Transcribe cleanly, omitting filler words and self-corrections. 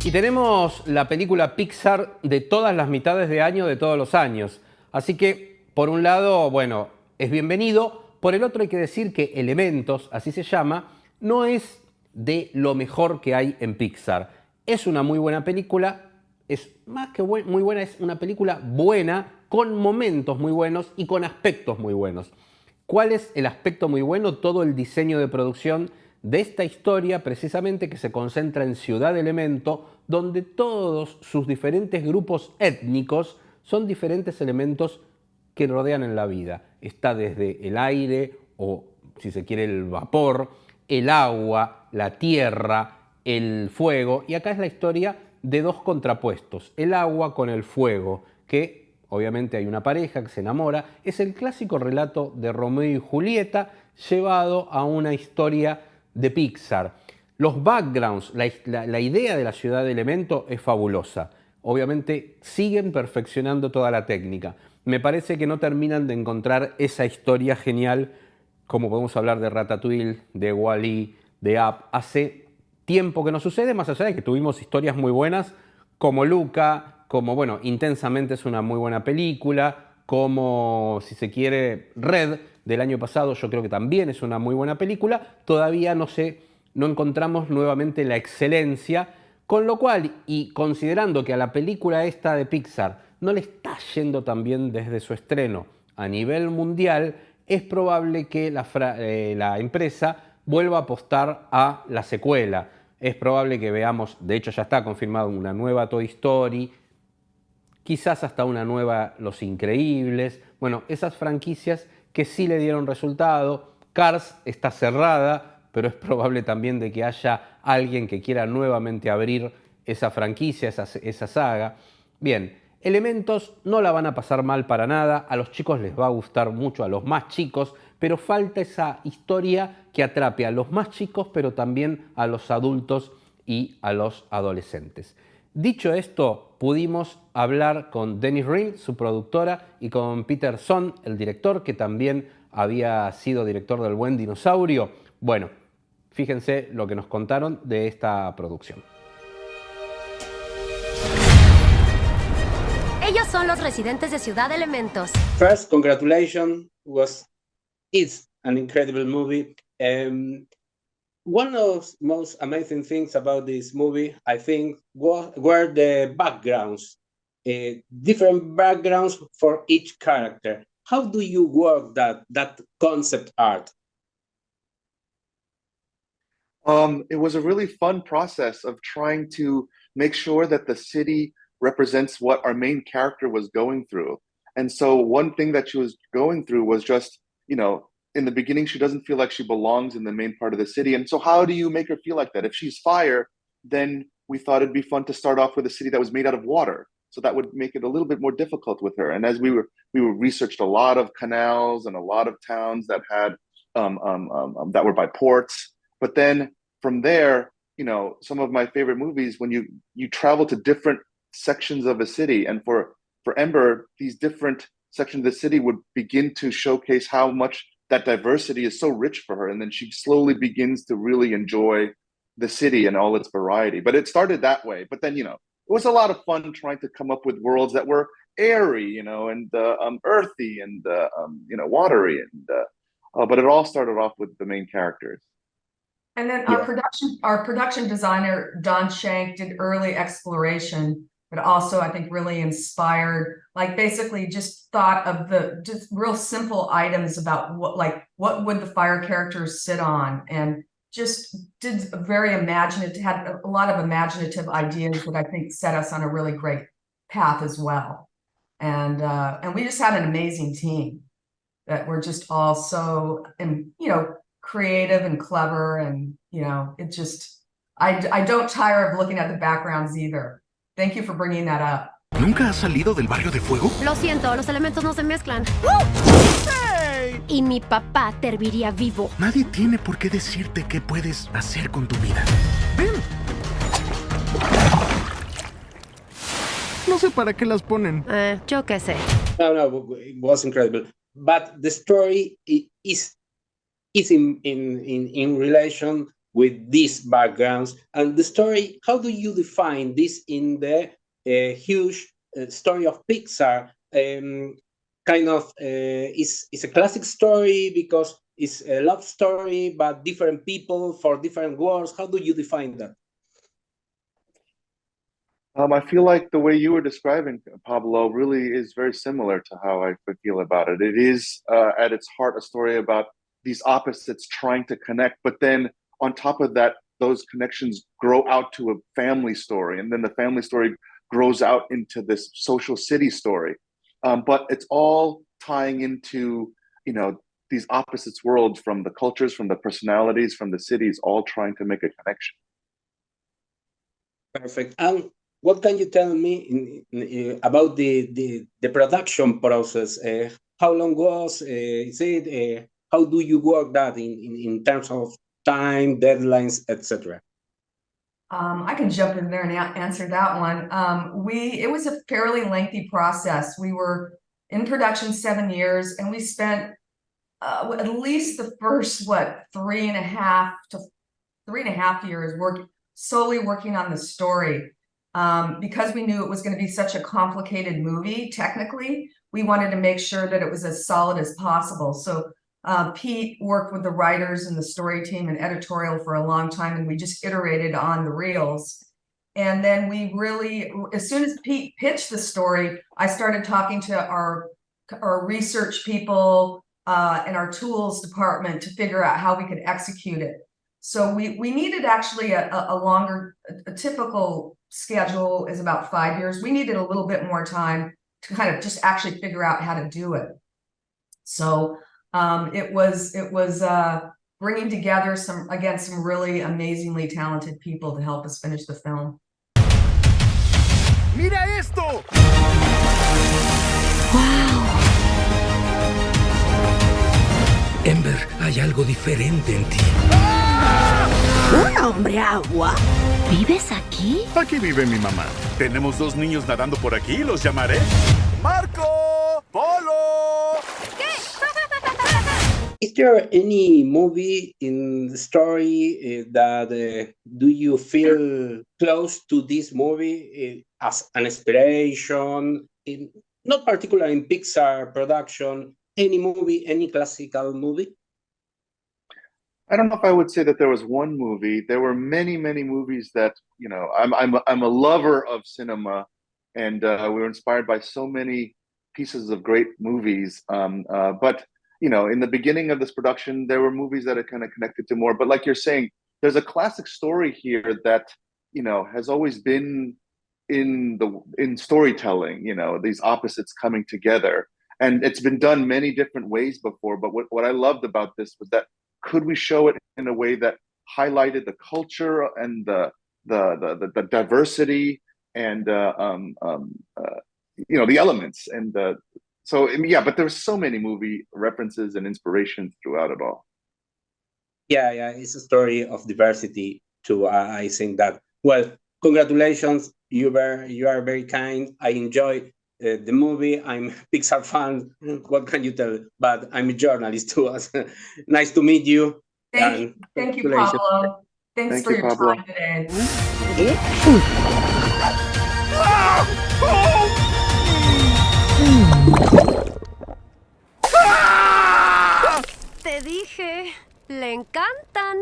Y tenemos la película Pixar de todas las mitades de año de todos los años. Así que, por un lado, bueno, es bienvenido. Por el otro hay que decir que Elementos, así se llama, no es de lo mejor que hay en Pixar. Es una muy buena película, es más que muy buena, es una película buena, con momentos muy buenos y con aspectos muy buenos. ¿Cuál es el aspecto muy bueno? Todo el diseño de producción de esta historia, precisamente, que se concentra en Ciudad Elemento, donde todos sus diferentes grupos étnicos son diferentes elementos que rodean en la vida. Está desde el aire, o si se quiere el vapor, el agua, la tierra, el fuego, y acá es la historia de dos contrapuestos, el agua con el fuego, que obviamente hay una pareja que se enamora, es el clásico relato de Romeo y Julieta llevado a una historia de Pixar. Los backgrounds, la idea de la ciudad de Elemento es fabulosa. Obviamente siguen perfeccionando toda la técnica. Me parece que no terminan de encontrar esa historia genial, como podemos hablar de Ratatouille, de Wall-E, de Up. Hace tiempo que no sucede, más allá de que tuvimos historias muy buenas, como Luca, como, bueno, Intensamente es una muy buena película, como, si se quiere, Red, del año pasado, yo creo que también es una muy buena película. Todavía no encontramos nuevamente la excelencia, con lo cual, y considerando que a la película esta de Pixar no le está yendo tan bien desde su estreno a nivel mundial, es probable que la empresa vuelva a apostar a la secuela. Es probable que veamos, de hecho ya está confirmado, una nueva Toy Story, quizás hasta una nueva Los Increíbles. Bueno, esas franquicias que sí le dieron resultado. Cars está cerrada, pero es probable también de que haya alguien que quiera nuevamente abrir esa franquicia, esa saga. Bien, Elementos no la van a pasar mal para nada, a los chicos les va a gustar mucho, a los más chicos, pero falta esa historia que atrape a los más chicos, pero también a los adultos y a los adolescentes. Dicho esto, pudimos hablar con Denise Reas, su productora, y con Peter Sohn, el director, que también había sido director del Buen Dinosaurio. Bueno, fíjense lo que nos contaron de esta producción. Ellos son los residentes de Ciudad Elementos. First, congratulations. It's an incredible movie. One of the most amazing things about this movie, I think, were the backgrounds, different backgrounds for each character. How do you work that concept art? It was a really fun process of trying to make sure that the city represents what our main character was going through. And so one thing that she was going through was just, in the beginning, she doesn't feel like she belongs in the main part of the city. And so how do you make her feel like that? If she's fire, then we thought it'd be fun to start off with a city that was made out of water. So that would make it a little bit more difficult with her. And as we researched a lot of canals and a lot of towns that had that were by ports. But then from there, some of my favorite movies, when you travel to different sections of a city, and for Ember, these different sections of the city would begin to showcase how much that diversity is so rich for her, and then she slowly begins to really enjoy the city and all its variety. But it started that way. But then, it was a lot of fun trying to come up with worlds that were airy, and earthy and watery, and but it all started off with the main characters. And then our production designer, Don Shank, did early exploration, but also I think really inspired, like basically just thought of the just real simple items about what would the fire characters sit on, and just did a very imaginative, had a lot of imaginative ideas that I think set us on a really great path as well. And we just had an amazing team that were just all so, creative and clever, and it just, I don't tire of looking at the backgrounds either. Thank you for bringing that up. ¿Nunca has salido del barrio de fuego? Lo siento, los elementos no se mezclan. ¡Hey! Y mi papá te herviría vivo. Nadie tiene por qué decirte qué puedes hacer con tu vida. Ven. No sé para qué las ponen. Yo qué sé. No, it was incredible. But the story is in relation with these backgrounds and the story. How do you define this in the huge story of Pixar? Kind of is a classic story because it's a love story, but different people for different worlds. How do you define that? I feel like the way you were describing, Pablo, really is very similar to how I feel about it. It is, at its heart, a story about these opposites trying to connect, but then on top of that, those connections grow out to a family story, and then the family story grows out into this social city story. But it's all tying into, these opposites worlds, from the cultures, from the personalities, from the cities, all trying to make a connection. Perfect. And what can you tell me about the production process? How long is it? How do you work that in terms of time, deadlines, etc.? I can jump in there and answer that one. It was a fairly lengthy process. We were in production 7 years, and we spent at least the first 3.5 years solely working on the story. Because we knew it was going to be such a complicated movie, technically, we wanted to make sure that it was as solid as possible. So Pete worked with the writers and the story team and editorial for a long time, and we just iterated on the reels. And then we really, as soon as Pete pitched the story, I started talking to our research people and our tools department to figure out how we could execute it. So we needed actually a longer, a typical schedule is about 5 years. We needed a little bit more time to kind of just actually figure out how to do it. So it was bringing together some really amazingly talented people to help us finish the film. ¡Mira esto! Ember, hay algo diferente en ti. ¿Un hombre agua? ¿Vives aquí? Aquí vive mi mamá. Tenemos 2 niños nadando por aquí, los llamaré Marco, Polo. Is there any movie in the story that do you feel close to this movie as an inspiration? Not particularly in Pixar production, any movie, any classical movie? I don't know if I would say that there was one movie. There were many, many movies that, I'm a lover of cinema, and we were inspired by so many pieces of great movies. But in the beginning of this production, there were movies that are kind of connected to more. But like you're saying, there's a classic story here that, has always been in storytelling, these opposites coming together. And it's been done many different ways before. But what I loved about this was that could we show it in a way that highlighted the culture and the diversity and the elements, and but there's so many movie references and inspirations throughout it all. Yeah, it's a story of diversity too. I think that. Well, congratulations, you are very kind. I enjoy the movie. I'm a Pixar fan. What can you tell? But I'm a journalist too. Nice to meet you. Thank you, Pablo. Thanks for your Pablo. time today. Te dije, le encantan.